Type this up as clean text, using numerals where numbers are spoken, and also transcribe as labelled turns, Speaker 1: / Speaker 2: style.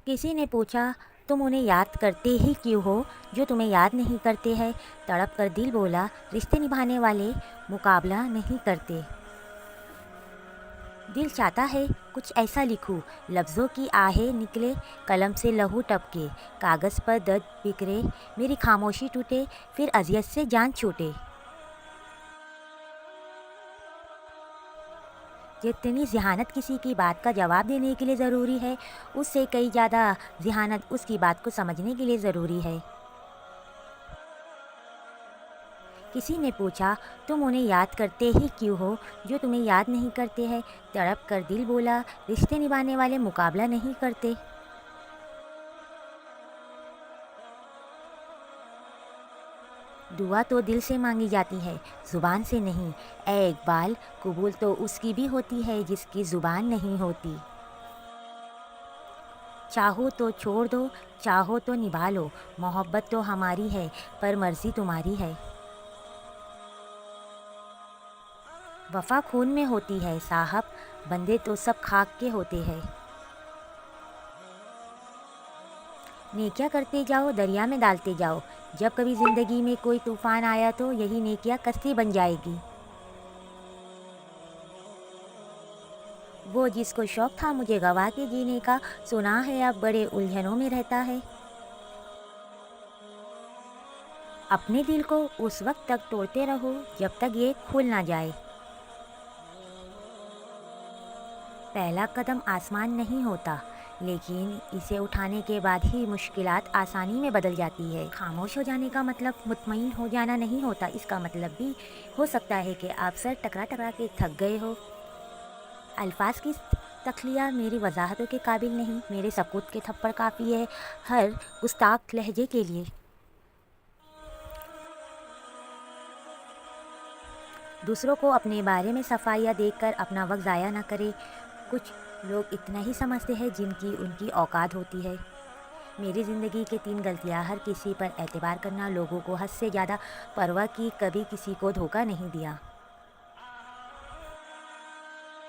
Speaker 1: किसी ने पूछा, तुम उन्हें याद करते ही क्यों हो जो तुम्हें याद नहीं करते हैं। तड़प कर दिल बोला, रिश्ते निभाने वाले मुकाबला नहीं करते। दिल चाहता है कुछ ऐसा लिखूं, लफ्ज़ों की आहें निकले, कलम से लहू टपके, कागज़ पर दर्द बिखरे, मेरी खामोशी टूटे, फिर अज़ियत से जान छूटे। जितनी ज़हानत किसी की बात का जवाब देने के लिए ज़रूरी है, उससे कई ज़्यादा ज़हानत उसकी बात को समझने के लिए ज़रूरी है। किसी ने पूछा, तुम उन्हें याद करते ही क्यों हो जो तुम्हें याद नहीं करते हैं। तड़प कर दिल बोला, रिश्ते निभाने वाले मुकाबला नहीं करते। दुआ तो दिल से मांगी जाती है, ज़ुबान से नहीं। ऐ इकबाल, कबूल तो उसकी भी होती है जिसकी ज़ुबान नहीं होती। चाहो तो छोड़ दो, चाहो तो निभा लो, मोहब्बत तो हमारी है पर मर्ज़ी तुम्हारी है। वफ़ा खून में होती है साहब, बंदे तो सब खाक के होते हैं। नेकियां करते जाओ, दरिया में डालते जाओ, जब कभी ज़िंदगी में कोई तूफ़ान आया तो यही नेकियां कश्ती बन जाएगी। वो जिसको शौक़ था मुझे गवा के जीने का, सुना है अब बड़े उलझनों में रहता है। अपने दिल को उस वक्त तक तोड़ते रहो जब तक ये खुल ना जाए। पहला कदम आसमान नहीं होता, लेकिन इसे उठाने के बाद ही मुश्किलात आसानी में बदल जाती है। खामोश हो जाने का मतलब मुतमईन हो जाना नहीं होता, इसका मतलब भी हो सकता है कि आप सर टकरा टकरा के थक गए हो। अल्फाज की तख्लिया मेरी वजाहतों के काबिल नहीं, मेरे सकूत के थप्पड़ काफ़ी है हर गुस्ताख लहजे के लिए। दूसरों को अपने बारे में सफाइयाँ देकर अपना वक्त ज़ाया ना करें। कुछ लोग इतना ही समझते हैं जिनकी उनकी औकात होती है। मेरी ज़िंदगी के 3 गलतियाँ, हर किसी पर एतबार करना, लोगों को हद से ज़्यादा परवाह की, कभी किसी को धोखा नहीं दिया।